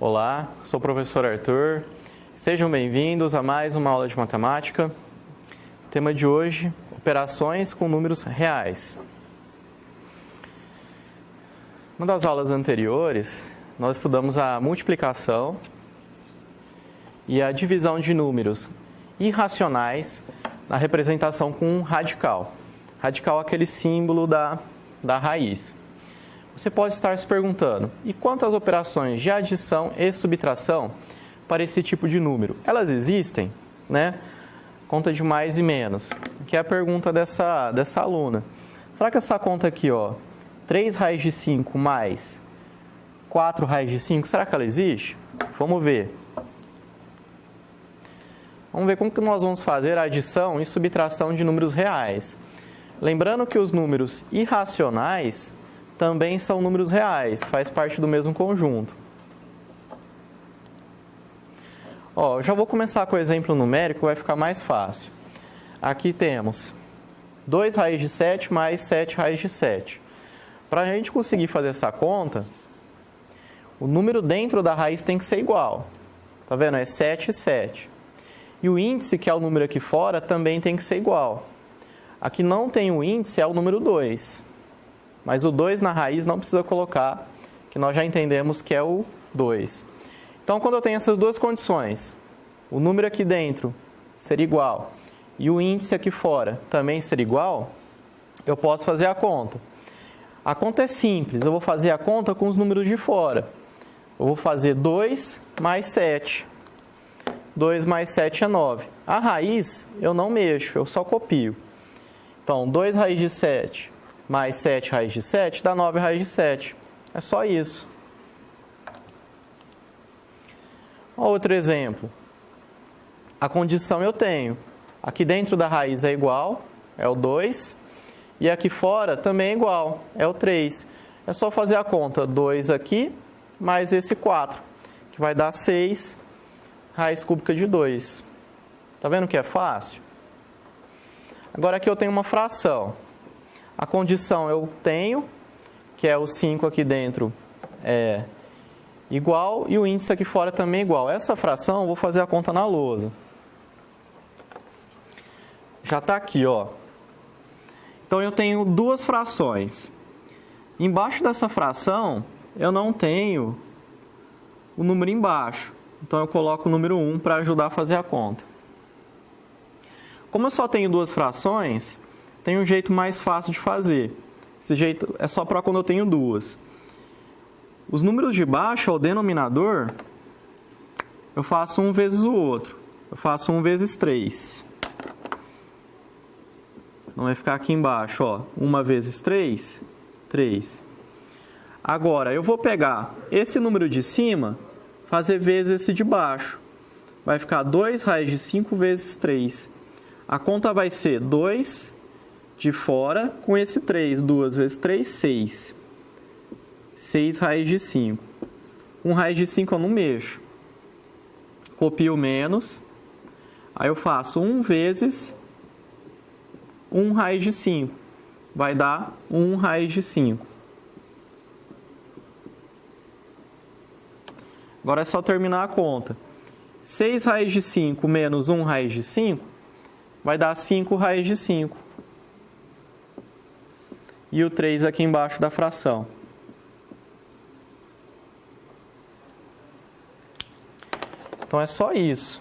Olá, sou o professor Arthur. Sejam bem-vindos a mais uma aula de matemática. O tema de hoje, operações com números reais. Uma das aulas anteriores, nós estudamos a multiplicação e a divisão de números irracionais na representação com um radical. Radical é aquele símbolo da raiz. Você pode estar se perguntando, e quantas operações de adição e subtração para esse tipo de número? Elas existem, né? Conta de mais e menos, que é a pergunta dessa aluna. Será que essa conta aqui, ó, 3 raiz de 5 mais 4 raiz de 5, será que ela existe? Vamos ver. Vamos ver como que nós vamos fazer a adição e subtração de números reais. Lembrando que os números irracionais também são números reais, faz parte do mesmo conjunto. Ó, eu já vou começar com o exemplo numérico, vai ficar mais fácil. Aqui temos 2 raiz de 7 mais 7 raiz de 7. Para a gente conseguir fazer essa conta, o número dentro da raiz tem que ser igual. Tá vendo? É 7 e 7. E o índice, que é o número aqui fora, também tem que ser igual. Aqui não tem o índice, é o número 2. Mas o 2 na raiz não precisa colocar, que nós já entendemos que é o 2. Então, quando eu tenho essas duas condições, o número aqui dentro ser igual e o índice aqui fora também ser igual, eu posso fazer a conta. A conta é simples, eu vou fazer a conta com os números de fora. Eu vou fazer 2 mais 7. 2 mais 7 é 9. A raiz eu não mexo, eu só copio. Então, 2 raiz de 7 mais 7 raiz de 7 dá 9 raiz de 7. É só isso. Outro exemplo. A condição eu tenho. Aqui dentro da raiz é igual, é o 2. E aqui fora também é igual, é o 3. É só fazer a conta. 2 aqui, mais esse 4, que vai dar 6 raiz cúbica de 2. Tá vendo que é fácil? Agora aqui eu tenho uma fração. A condição eu tenho, que é o 5 aqui dentro é igual e o índice aqui fora também é igual. Essa fração eu vou fazer a conta na lousa. Já está aqui, ó. Então eu tenho duas frações. Embaixo dessa fração eu não tenho o número embaixo. Então eu coloco o número 1 para ajudar a fazer a conta. Como eu só tenho duas frações, tem um jeito mais fácil de fazer. Esse jeito é só para quando eu tenho duas. Os números de baixo, o denominador, eu faço um vezes o outro. Eu faço 1 vezes 3. Então vai ficar aqui embaixo, ó, 1 vezes 3, 3. Agora, eu vou pegar esse número de cima, fazer vezes esse de baixo. Vai ficar 2 raiz de 5 vezes 3. A conta vai ser 2 de fora com esse 3. 2 vezes 3, 6. 6 raiz de 5. 1 raiz de 5 eu não mexo. Copio menos. Aí eu faço 1 vezes 1 raiz de 5. Vai dar 1 raiz de 5. Agora é só terminar a conta. 6 raiz de 5 menos 1 raiz de 5 vai dar 5 raiz de 5. E o 3 aqui embaixo da fração. Então é só isso.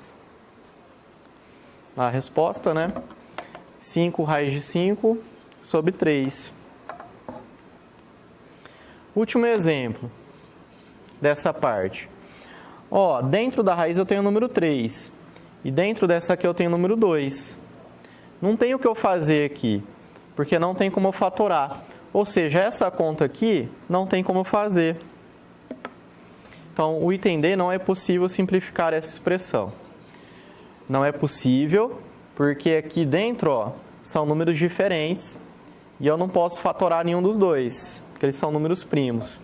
A resposta, né? 5 raiz de 5 sobre 3. Último exemplo dessa parte. Ó, dentro da raiz eu tenho o número 3. E dentro dessa aqui eu tenho o número 2. Não tem o que eu fazer aqui, porque não tem como eu fatorar. Ou seja, essa conta aqui não tem como fazer. Então, o item D não é possível simplificar essa expressão. Não é possível, porque aqui dentro, ó, são números diferentes e eu não posso fatorar nenhum dos dois, porque eles são números primos.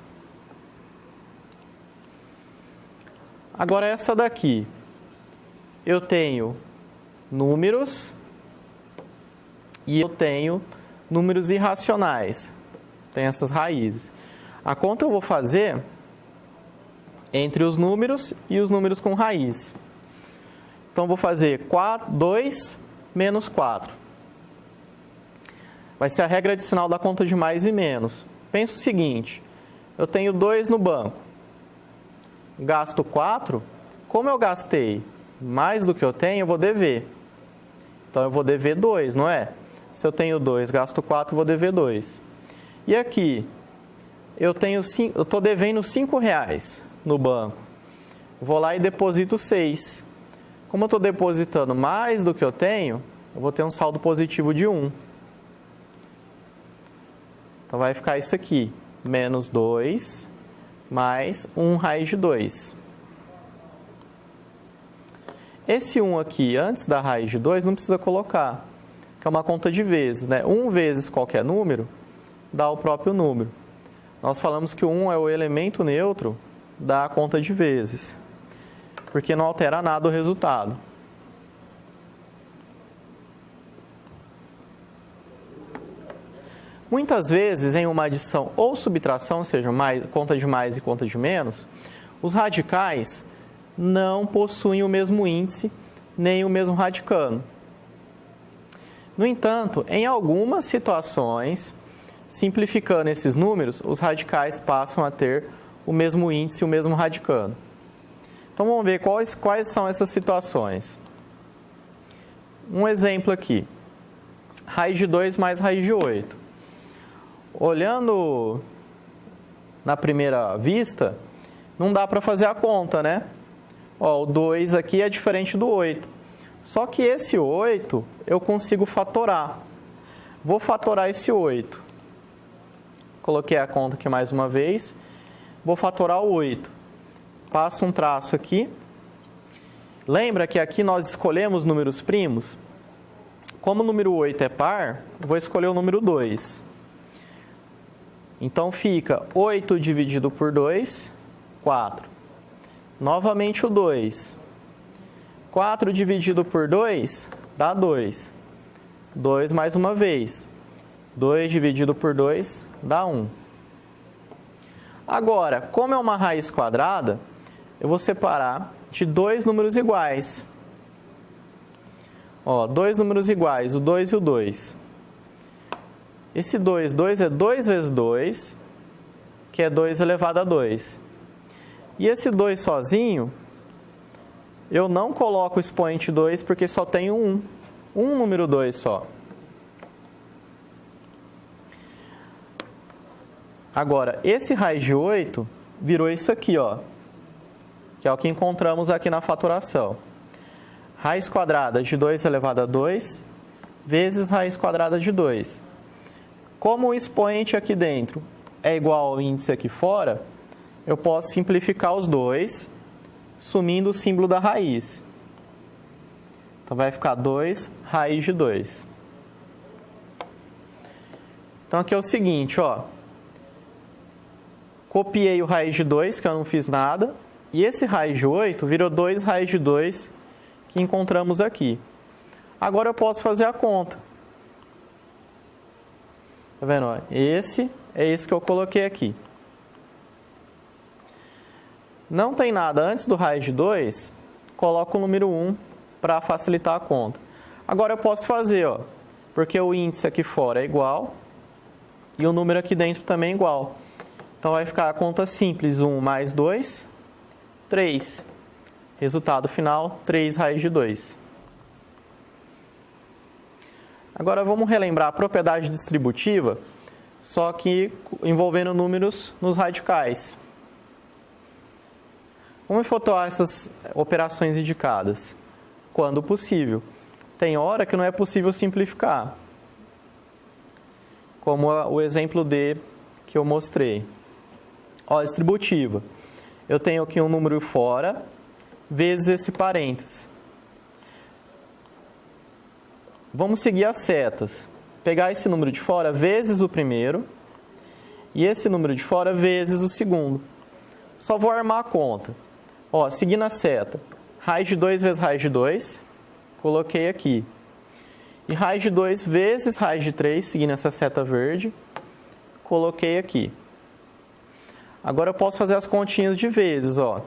Agora, essa daqui. Eu tenho números e eu tenho números irracionais. Tem essas raízes. A conta eu vou fazer entre os números e os números com raiz. Então, vou fazer 2 menos 4. Vai ser a regra adicional da conta de mais e menos. Pensa o seguinte, eu tenho 2 no banco, gasto 4, como eu gastei mais do que eu tenho, eu vou dever. Então, eu vou dever 2, não é? Se eu tenho 2, gasto 4, eu vou dever 2. E aqui, eu estou devendo R$5 no banco. Vou lá e deposito 6. Como eu estou depositando mais do que eu tenho, eu vou ter um saldo positivo de 1. Então, vai ficar isso aqui, menos 2, mais 1 raiz de 2. Esse 1 aqui, antes da raiz de 2, não precisa colocar, que é uma conta de vezes, né? 1 vezes qualquer número dá o próprio número. Nós falamos que o 1 é o elemento neutro da conta de vezes, porque não altera nada o resultado. Muitas vezes, em uma adição ou subtração, ou seja, conta de mais e conta de menos, os radicais não possuem o mesmo índice, nem o mesmo radicando. No entanto, em algumas situações, simplificando esses números, os radicais passam a ter o mesmo índice e o mesmo radicando. Então, vamos ver quais são essas situações. Um exemplo aqui. Raiz de 2 mais raiz de 8. Olhando na primeira vista, não dá para fazer a conta, né? Ó, o 2 aqui é diferente do 8. Só que esse 8 eu consigo fatorar. Vou fatorar esse 8. Coloquei a conta aqui mais uma vez. Vou fatorar o 8. Passo um traço aqui. Lembra que aqui nós escolhemos números primos? Como o número 8 é par, eu vou escolher o número 2. Então, fica 8 dividido por 2, 4. Novamente o 2. 4 dividido por 2 dá 2. 2 mais uma vez. 2 dividido por 2 dá 1. Agora, como é uma raiz quadrada, eu vou separar de 2 números iguais. Ó, 2 números iguais, o 2 e o 2. Esse 2 é 2 vezes 2, que é 2 elevado a 2. E esse 2 sozinho, eu não coloco o expoente 2 porque só tenho um número 2 só. Agora, esse raiz de 8 virou isso aqui, ó, que é o que encontramos aqui na fatoração. Raiz quadrada de 2 elevado a 2 vezes raiz quadrada de 2. Como o expoente aqui dentro é igual ao índice aqui fora, eu posso simplificar os dois, sumindo o símbolo da raiz. Então, vai ficar 2 raiz de 2. Então, aqui é o seguinte, ó. Copiei o raiz de 2, que eu não fiz nada, e esse raiz de 8 virou 2 raiz de 2, que encontramos aqui. Agora, eu posso fazer a conta. Tá vendo? Ó? Esse é esse que eu coloquei aqui. Não tem nada antes do raiz de 2, coloco o número 1 para facilitar a conta. Agora eu posso fazer, ó, porque o índice aqui fora é igual e o número aqui dentro também é igual. Então vai ficar a conta simples, 1 mais 2, 3. Resultado final, 3 raiz de 2. Agora vamos relembrar a propriedade distributiva, só que envolvendo números nos radicais. Vamos efetuar essas operações indicadas quando possível. Tem hora que não é possível simplificar, como o exemplo D que eu mostrei. Ó, distributiva. Eu tenho aqui um número fora vezes esse parênteses. Vamos seguir as setas. Pegar esse número de fora vezes o primeiro e esse número de fora vezes o segundo. Só vou armar a conta. Ó, seguindo a seta. Raiz de 2 vezes raiz de 2. Coloquei aqui. E raiz de 2 vezes raiz de 3, seguindo essa seta verde. Coloquei aqui. Agora eu posso fazer as continhas de vezes, ó.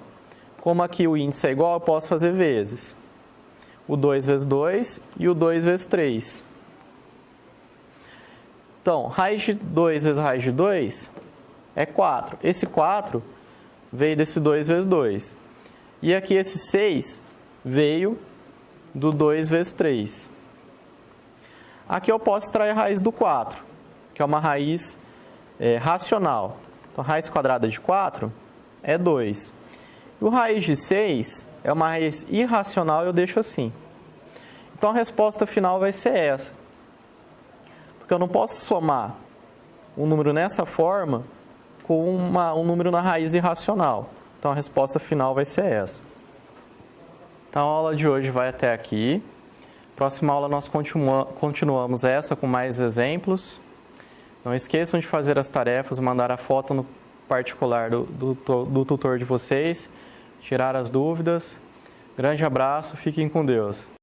Como aqui o índice é igual, eu posso fazer vezes. O 2 vezes 2 e o 2 vezes 3. Então, raiz de 2 vezes raiz de 2 é 4. Esse 4 veio desse 2 vezes 2. E aqui esse 6 veio do 2 vezes 3. Aqui eu posso extrair a raiz do 4, que é uma raiz racional. Então, raiz quadrada de 4 é 2. E o raiz de 6 é uma raiz irracional, eu deixo assim. Então, a resposta final vai ser essa. Porque eu não posso somar um número nessa forma com um número na raiz irracional. Então, a resposta final vai ser essa. Então, a aula de hoje vai até aqui. Próxima aula nós continuamos essa com mais exemplos. Não esqueçam de fazer as tarefas, mandar a foto no particular do tutor de vocês, tirar as dúvidas. Grande abraço, fiquem com Deus.